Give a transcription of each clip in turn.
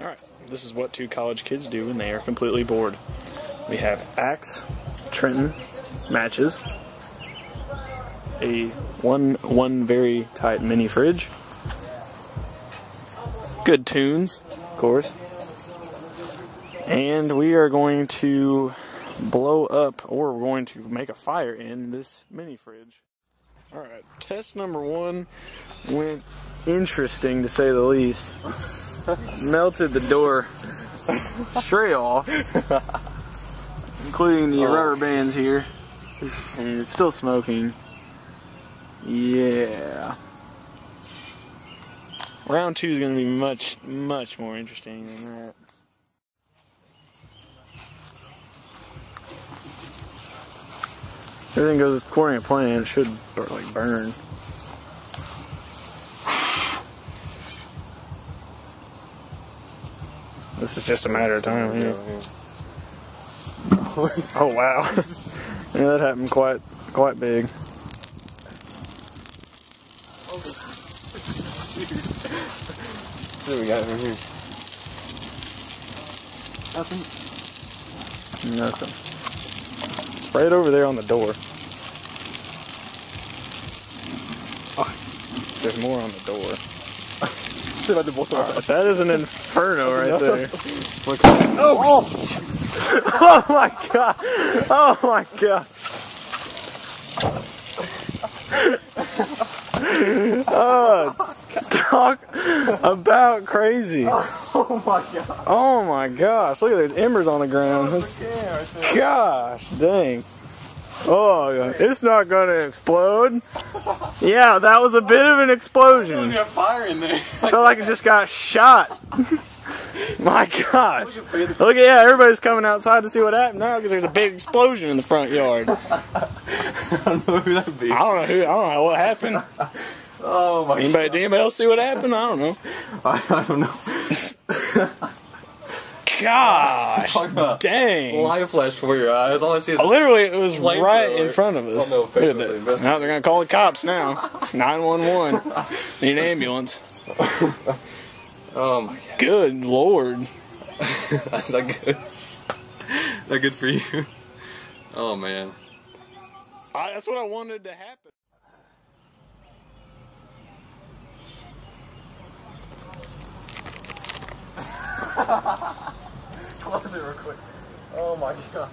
Alright, this is what two college kids do when they are completely bored. We have Axe, Trenton, matches, a one very tight mini fridge, good tunes, of course, and we are going to blow up, or we're going to make a fire in this mini fridge. Alright, test number one went interesting to say the least. Melted the door straight off, including the rubber bands here, and it's still smoking. Yeah. Round two is going to be much more interesting than that. Everything goes according to plan. It should like burn. This is just a matter of time. Yeah. Oh wow! Yeah, that happened quite big. What do we got over here? Nothing. Spray it over there on the door. Oh, there's more on the door. That is an inferno right there. Oh! Oh my god! Oh my god! Oh, talk about crazy! Oh my god! Oh my gosh! Look at there's embers on the ground. That's, gosh dang! Oh, it's not gonna explode. Yeah, that was a bit of an explosion. There's a fire in there. I felt like it just got shot. My gosh. Look, yeah, everybody's coming outside to see what happened now because there's a big explosion in the front yard. I don't know who that'd be. I don't know what happened. Oh my god. Did anybody else see what happened? I don't know. I don't know. Gosh, dang. Light flash before your eyes. All I see is literally, it was right in front of us. Oh, no, Look at that. Now they're going to call the cops now. 911. Need an ambulance. Oh my god. Good lord. That's not good. Not good for you. Oh man. That's what I wanted to happen. Close it real quick. Oh my god.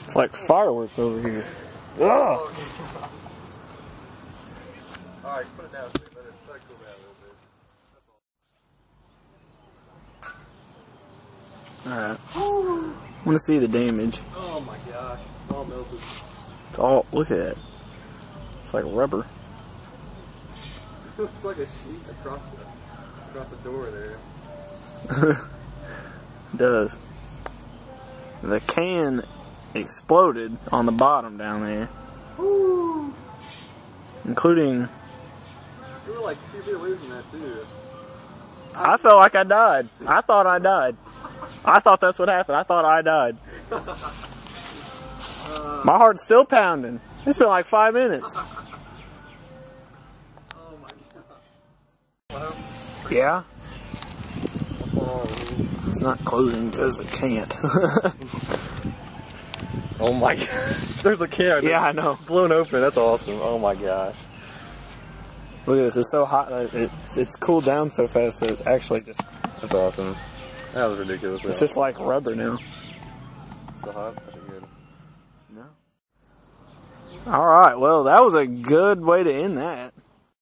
It's like fireworks over here. Oh. Alright, put it down. Let it cool down a little bit. Alright. I want to see the damage. Oh my gosh. It's all melted. It's all, look at that. It's like rubber. It's like a sheet across the door there. It does. The can exploded on the bottom down there. Woo. Including... You were like 2 feet away from that too. I felt like I died. I thought I died. I thought that's what happened. I thought I died. My heart's still pounding. It's been like 5 minutes. Oh my god. Yeah? What's going on? It's not closing because it can't. Oh my god. There's a can. Yeah, I know. Blown open. That's awesome. Oh my gosh. Look at this. It's so hot that it's cooled down so fast that it's actually just... That's awesome. That was ridiculous. It's just like rubber now. Still hot? That's good. No. Alright, well, that was a good way to end that.